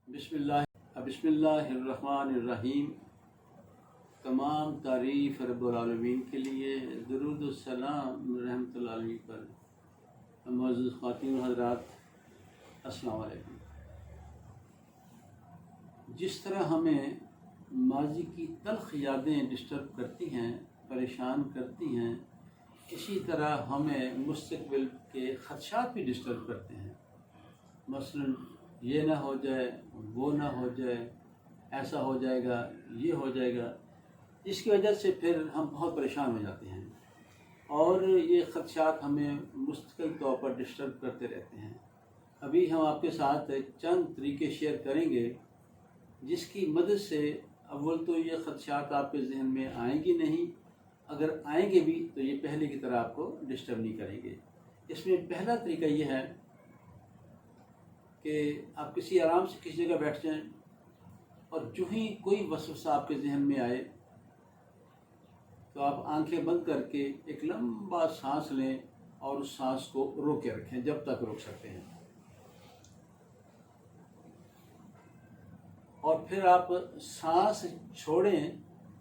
بسم اللہ الرحمن الرحیم۔ تمام تعریف رب العالمین کے لیے، درود السلام رحمۃ اللہ علیہ پر۔ معزز خواتین و حضرات، السلام علیکم۔ جس طرح ہمیں ماضی کی تلخ یادیں ڈسٹرب کرتی ہیں، پریشان کرتی ہیں، اسی طرح ہمیں مستقبل کے خدشات بھی ڈسٹرب کرتے ہیں۔ مثلاً یہ نہ ہو جائے، وہ نہ ہو جائے، ایسا ہو جائے گا، یہ ہو جائے گا، جس کی وجہ سے پھر ہم بہت پریشان ہو جاتے ہیں اور یہ خدشات ہمیں مستقل طور پر ڈسٹرب کرتے رہتے ہیں۔ ابھی ہم آپ کے ساتھ چند طریقے شیئر کریں گے جس کی مدد سے اول تو یہ خدشات آپ کے ذہن میں آئیں گی نہیں، اگر آئیں گے بھی تو یہ پہلے کی طرح آپ کو ڈسٹرب نہیں کریں گے۔ اس میں پہلا طریقہ یہ ہے کہ آپ کسی آرام سے کسی جگہ بیٹھ جائیں اور جو ہی کوئی وسوسہ آپ کے ذہن میں آئے تو آپ آنکھیں بند کر کے ایک لمبا سانس لیں اور اس سانس کو روک کے رکھیں جب تک روک سکتے ہیں، اور پھر آپ سانس چھوڑیں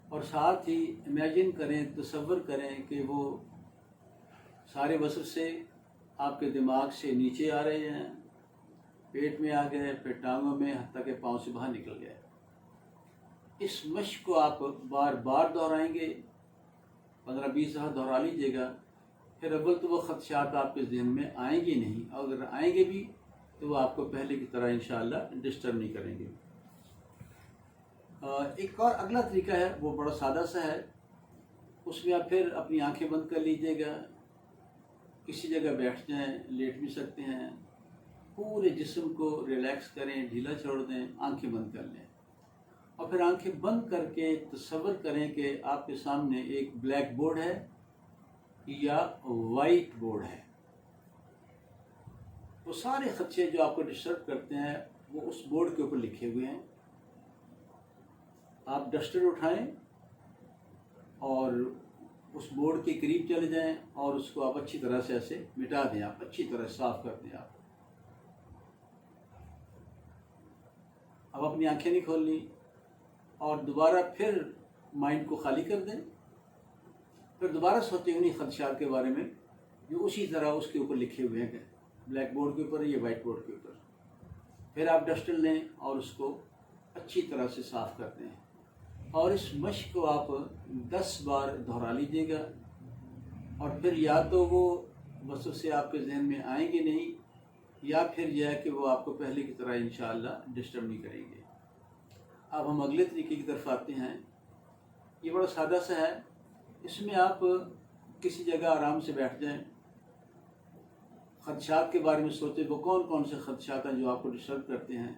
اور ساتھ ہی امیجن کریں، تصور کریں کہ وہ سارے وسوسے آپ کے دماغ سے نیچے آ رہے ہیں، پیٹ میں آ گئے، پھر ٹانگوں میں، حتیٰ کہ پاؤں سے باہر نکل گئے۔ اس مشق کو آپ بار بار دہرائیں گے، 15-20 دفعہ دہرا لیجیے گا۔ پھر اول تو وہ خدشات آپ کے ذہن میں آئیں گے نہیں، اور اگر آئیں گے بھی تو وہ آپ کو پہلے کی طرح انشاءاللہ ڈسٹرب نہیں کریں گے۔ ایک اور اگلا طریقہ ہے، وہ بڑا سادہ سا ہے۔ اس میں آپ پھر اپنی آنکھیں بند کر لیجیے گا، کسی جگہ بیٹھ جائیں، لیٹ بھی سکتے ہیں، پورے جسم کو ریلیکس کریں، ڈھیلا چھوڑ دیں، آنکھیں بند کر لیں، اور پھر آنکھیں بند کر کے تصور کریں کہ آپ کے سامنے ایک بلیک بورڈ ہے یا وائٹ بورڈ ہے۔ وہ سارے خدشے جو آپ کو ڈسٹرب کرتے ہیں وہ اس بورڈ کے اوپر لکھے ہوئے ہیں۔ آپ ڈسٹر اٹھائیں اور اس بورڈ کے قریب چلے جائیں اور اس کو آپ اچھی طرح سے ایسے مٹا دیں، آپ اچھی طرح صاف کر دیں۔ آپ اب اپنی آنکھیں نہیں کھولنی اور دوبارہ پھر مائنڈ کو خالی کر دیں، پھر دوبارہ سوچیں انہیں خدشات کے بارے میں جو اسی طرح اس کے اوپر لکھے ہوئے ہیں، بلیک بورڈ کے اوپر یا وائٹ بورڈ کے اوپر۔ پھر آپ ڈسٹر لیں اور اس کو اچھی طرح سے صاف کر دیں، اور اس مشق کو آپ 10 بار دہرا لیجیے گا، اور پھر یا تو وہ وسوسے آپ کے ذہن میں آئیں گے نہیں، یا پھر یہ ہے کہ وہ آپ کو پہلے کی طرح انشاءاللہ ڈسٹرب نہیں کریں گے۔ اب ہم اگلے طریقے کی طرف آتے ہیں۔ یہ بڑا سادہ سا ہے۔ اس میں آپ کسی جگہ آرام سے بیٹھ جائیں، خدشات کے بارے میں سوچیں، وہ کون کون سے خدشات ہیں جو آپ کو ڈسٹرب کرتے ہیں،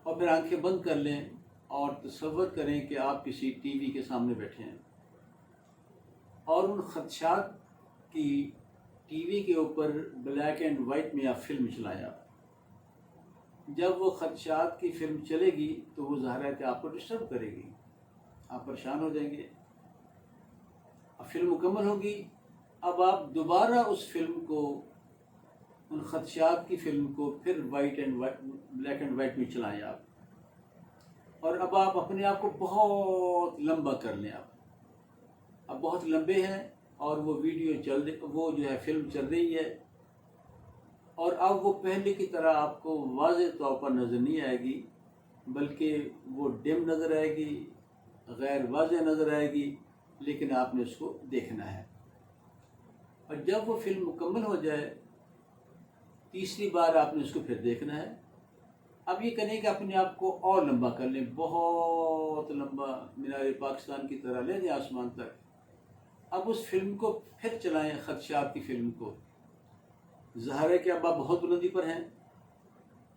اور پھر آنکھیں بند کر لیں اور تصور کریں کہ آپ کسی ٹی وی کے سامنے بیٹھے ہیں اور ان خدشات کی ٹی وی کے اوپر بلیک اینڈ وائٹ میں آپ فلم چلائیں۔ جب وہ خدشات کی فلم چلے گی تو وہ ظاہر ہے کہ آپ کو ڈسٹرب کرے گی، آپ پریشان ہو جائیں گے۔ اب فلم مکمل ہوگی، اب آپ دوبارہ اس فلم کو، ان خدشات کی فلم کو پھر بلیک اینڈ وائٹ میں چلائیں آپ، اور اب آپ اپنے آپ کو بہت لمبا کر لیں۔ اب بہت لمبے ہیں اور وہ وہ جو ہے فلم چل رہی ہے، اور اب وہ پہلے کی طرح آپ کو واضح طور پر نظر نہیں آئے گی، بلکہ وہ ڈم نظر آئے گی، غیر واضح نظر آئے گی، لیکن آپ نے اس کو دیکھنا ہے۔ اور جب وہ فلم مکمل ہو جائے، تیسری بار آپ نے اس کو پھر دیکھنا ہے۔ اب یہ کریں کہ اپنے آپ کو اور لمبا کر لیں، بہت لمبا، مینار پاکستان کی طرح لے جائیں آسمان تک۔ اب اس فلم کو پھر چلائیں، خدشات کی فلم کو۔ ظاہر ہے کہ اب آپ بہت بلندی پر ہیں،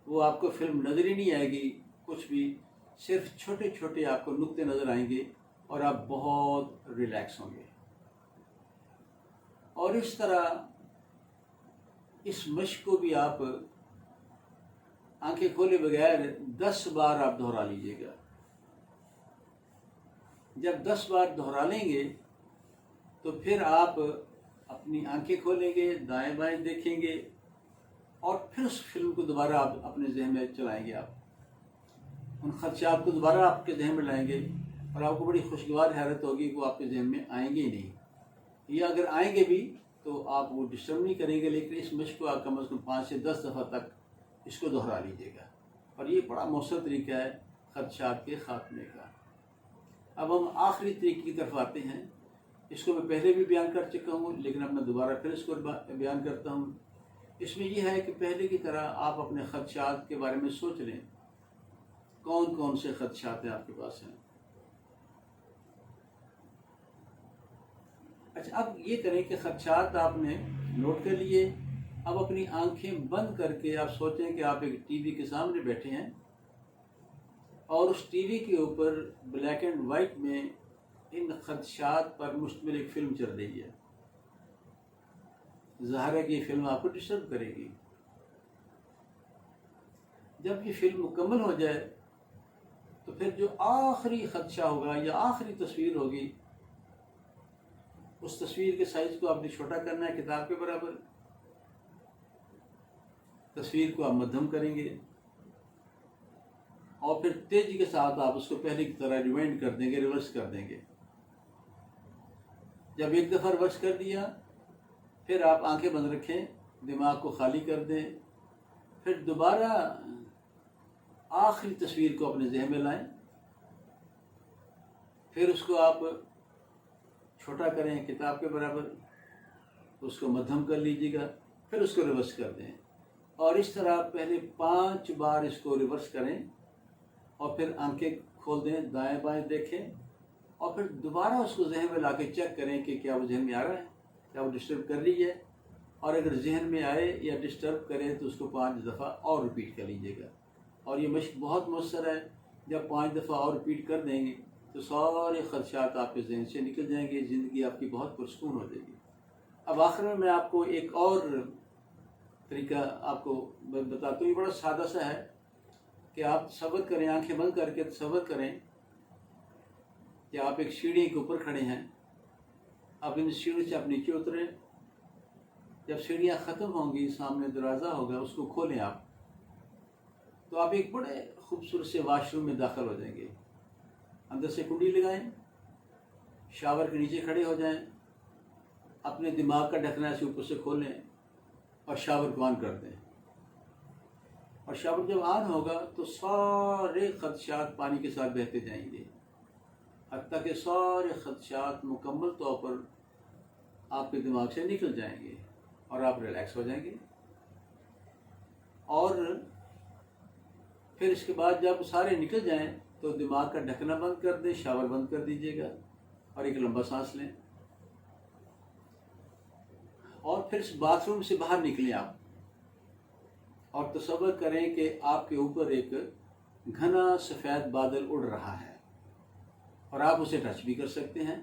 وہ آپ کو فلم نظر ہی نہیں آئے گی کچھ بھی، صرف چھوٹے چھوٹے آپ کو نقطے نظر آئیں گے اور آپ بہت ریلیکس ہوں گے۔ اور اس طرح اس مشق کو بھی آپ آنکھیں کھولے بغیر 10 بار آپ دہرا لیجیے گا۔ جب 10 بار دہرا لیں گے تو پھر آپ اپنی آنکھیں کھولیں گے، دائیں بائیں دیکھیں گے، اور پھر اس فلم کو دوبارہ آپ اپنے ذہن میں چلائیں گے۔ آپ ان خدشات کو دوبارہ آپ کے ذہن میں لائیں گے اور آپ کو بڑی خوشگوار حیرت ہوگی کہ وہ آپ کے ذہن میں آئیں گے ہی نہیں، یا اگر آئیں گے بھی تو آپ وہ ڈسٹرب نہیں کریں گے، لیکن اس مشق کو آپ کم از کم 5 سے 10 دفعہ تک اس کو دہرا لیجیے گا، اور یہ بڑا مؤثر طریقہ ہے خدشات کے خاتمے کا۔ اب ہم آخری طریقے کی طرف آتے ہیں، اس کو میں پہلے بھی بیان کر چکا ہوں لیکن اب میں دوبارہ پھر اس کو بیان کرتا ہوں۔ اس میں یہ ہے کہ پہلے کی طرح آپ اپنے خدشات کے بارے میں سوچ لیں، کون کون سے خدشات ہیں آپ کے پاس ہیں۔ اچھا، اب یہ کریں کہ خدشات آپ نے نوٹ کر لیے، اب اپنی آنکھیں بند کر کے آپ سوچیں کہ آپ ایک ٹی وی کے سامنے بیٹھے ہیں اور اس ٹی وی کے اوپر بلیک اینڈ وائٹ میں ان خدشات پر مشتمل ایک فلم چل رہی ہے۔ ظاہر ہے کہ یہ فلم آپ کو ڈسٹرب کرے گی۔ جب یہ فلم مکمل ہو جائے تو پھر جو آخری خدشہ ہوگا یا آخری تصویر ہوگی، اس تصویر کے سائز کو آپ نے چھوٹا کرنا ہے کتاب کے برابر، تصویر کو آپ مدھم کریں گے اور پھر تیزی کے ساتھ آپ اس کو پہلے کی طرح ریوائنڈ کر دیں گے، ریورس کر دیں گے۔ جب ایک دفعہ ریورس کر دیا پھر آپ آنکھیں بند رکھیں، دماغ کو خالی کر دیں، پھر دوبارہ آخری تصویر کو اپنے ذہن میں لائیں، پھر اس کو آپ چھوٹا کریں کتاب کے برابر، اس کو مدھم کر لیجیے گا، پھر اس کو ریورس کر دیں، اور اس طرح پہلے 5 بار اس کو ریورس کریں اور پھر آنکھیں کھول دیں، دائیں بائیں دیکھیں، اور پھر دوبارہ اس کو ذہن میں لا کے چیک کریں کہ کیا وہ ذہن میں آ رہا ہے، کیا وہ ڈسٹرب کر رہی ہے، اور اگر ذہن میں آئے یا ڈسٹرب کرے تو اس کو 5 دفعہ اور ریپیٹ کر لیجیے گا۔ اور یہ مشق بہت مؤثر ہے، جب 5 دفعہ اور ریپیٹ کر دیں گے تو سارے خدشات آپ کے ذہن سے نکل جائیں گے، زندگی آپ کی بہت پرسکون ہو جائے گی۔ اب آخر میں آپ کو ایک اور طریقہ آپ کو بتاتا ہوں، یہ بڑا سادہ سا ہے کہ آپ تصور کریں، آنکھیں بند کر کے تصور کریں کہ آپ ایک سیڑھی کے اوپر کھڑے ہیں، آپ ان سیڑھی سے آپ نیچے اتریں، جب سیڑھیاں ختم ہوں گی سامنے دروازہ ہوگا، اس کو کھولیں آپ، تو آپ ایک بڑے خوبصورت سے واش روم میں داخل ہو جائیں گے۔ اندر سے کنڈی لگائیں، شاور کے نیچے کھڑے ہو جائیں، اپنے دماغ کا ڈھکنا سے اوپر سے کھولیں اور شاور کو آن کر دیں، اور شاور جب آن ہوگا تو سارے خدشات پانی کے ساتھ بہتے جائیں گے، حتیٰ کہ سارے خدشات مکمل طور پر آپ کے دماغ سے نکل جائیں گے اور آپ ریلیکس ہو جائیں گے۔ اور پھر اس کے بعد جب سارے نکل جائیں تو دماغ کا ڈھکنا بند کر دیں، شاور بند کر دیجیے گا اور ایک لمبا سانس لیں، اور پھر اس باتھ روم سے باہر نکلیں آپ، اور تصور کریں کہ آپ کے اوپر ایک گھنا سفید بادل اڑ رہا ہے اور آپ اسے ٹچ بھی کر سکتے ہیں۔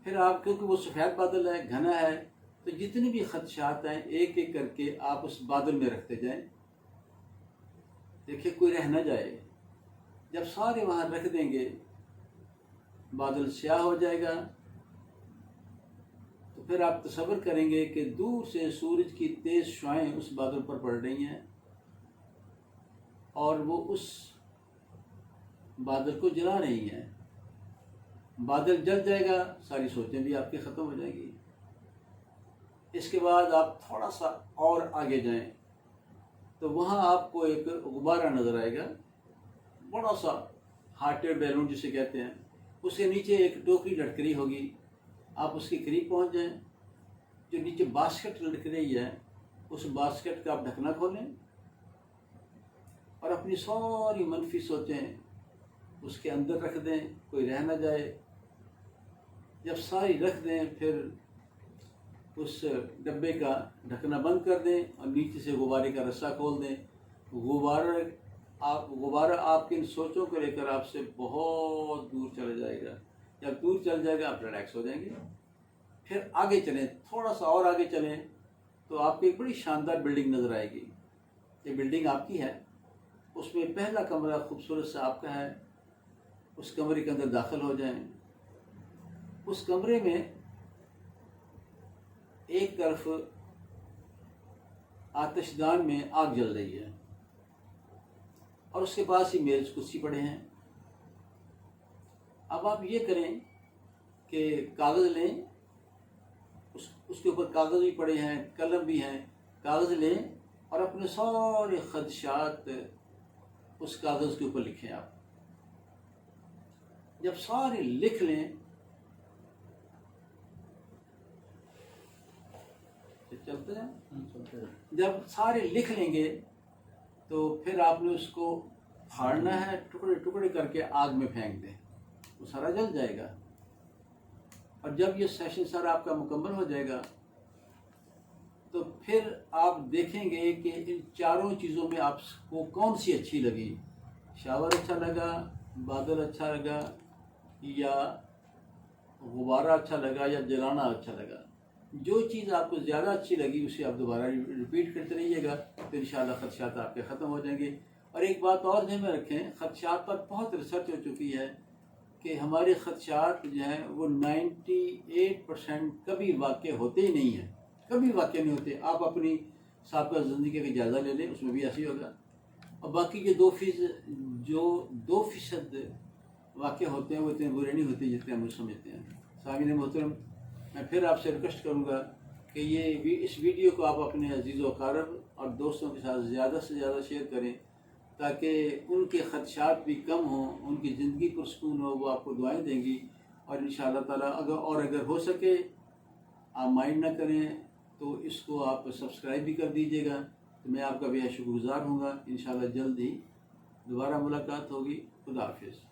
پھر آپ، کیونکہ وہ سفید بادل ہے، گھنا ہے، تو جتنے بھی خدشات ہیں ایک ایک کر کے آپ اس بادل میں رکھتے جائیں، دیکھیں کوئی رہ نہ جائے۔ جب سارے وہاں رکھ دیں گے بادل سیاہ ہو جائے گا، تو پھر آپ تصور کریں گے کہ دور سے سورج کی تیز شعاعیں اس بادل پر پڑ رہی ہیں اور وہ اس بادل کو جلا رہی ہیں۔ بادل جل جائے گا، ساری سوچیں بھی آپ کی ختم ہو جائیں گی۔ اس کے بعد آپ تھوڑا سا اور آگے جائیں تو وہاں آپ کو ایک غبارہ نظر آئے گا، بڑا سا ہاٹ ایئر بیلون جسے کہتے ہیں، اس کے نیچے ایک ٹوکری لٹک رہی ہوگی، آپ اس کے قریب پہنچ جائیں، جو نیچے باسکٹ لٹک رہی ہے اس باسکٹ کا آپ ڈھکنا کھولیں اور اپنی ساری منفی سوچیں اس کے اندر رکھ دیں، کوئی رہ نہ جائے۔ جب ساری رکھ دیں پھر اس ڈبے کا ڈھکنا بند کر دیں اور نیچے سے غبارے کا رسہ کھول دیں۔ غبارہ آپ کی ان سوچوں کو لے کر آپ سے بہت دور چلا جائے گا۔ جب دور چل جائے گا آپ ریلیکس ہو جائیں گے۔ پھر آگے چلیں، تھوڑا سا اور آگے چلیں تو آپ کو ایک بڑی شاندار بلڈنگ نظر آئے گی۔ یہ بلڈنگ آپ کی ہے، اس میں پہلا کمرہ خوبصورت سا آپ کا ہے، اس کمرے کے اندر داخل ہو جائیں۔ اس کمرے میں ایک طرف آتش دان میں آگ جل رہی ہے اور اس کے بعد ہی میرج کرسی پڑے ہیں۔ اب آپ یہ کریں کہ کاغذ لیں، اس کے اوپر کاغذ بھی پڑے ہیں، قلم بھی ہیں، کاغذ لیں اور اپنے سارے خدشات اس کاغذ کے اوپر لکھیں۔ آپ جب سارے لکھ لیں، چلتے ہیں، جب سارے لکھ لیں گے تو پھر آپ نے اس کو پھاڑنا ہے، ٹکڑے ٹکڑے کر کے آگ میں پھینک دیں، وہ سارا جل جائے گا۔ اور جب یہ سیشن سارا آپ کا مکمل ہو جائے گا تو پھر آپ دیکھیں گے کہ ان چاروں چیزوں میں آپ کو کون سی اچھی لگی، شاور اچھا لگا، بادل اچھا لگا، یا غبارہ اچھا لگا، یا جلانا اچھا لگا۔ جو چیز آپ کو زیادہ اچھی لگی اسے آپ دوبارہ ریپیٹ کرتے رہیے گا تو انشاءاللہ خدشات آپ کے ختم ہو جائیں گے۔ اور ایک بات اور ذہن میں رکھیں، خدشات پر بہت ریسرچ ہو چکی ہے کہ ہمارے خدشات جو ہیں وہ 98% کبھی واقع ہوتے ہی نہیں ہیں، کبھی واقع نہیں ہوتے۔ آپ اپنی سابقہ زندگی کا جائزہ لے لیں، اس میں بھی ایسے ہی ہوگا۔ اور باقی جو 2% واقع ہوتے ہیں وہ اتنے برے نہیں ہوتے جتنے ہم سمجھتے ہیں۔ سامعین محترم، میں پھر آپ سے ریکویسٹ کروں گا کہ اس ویڈیو کو آپ اپنے عزیز و اقارب اور دوستوں کے ساتھ زیادہ سے زیادہ شیئر کریں تاکہ ان کے خدشات بھی کم ہوں، ان کی زندگی پرسکون ہو۔ وہ آپ کو دعائیں دیں گی اور انشاءاللہ تعالیٰ اگر ہو سکے آپ مائنڈ نہ کریں تو اس کو آپ سبسکرائب بھی کر دیجیے گا، تو میں آپ کا بے شکر گزار ہوں گا۔ انشاءاللہ جلد ہی دوبارہ ملاقات ہوگی۔ خدا حافظ۔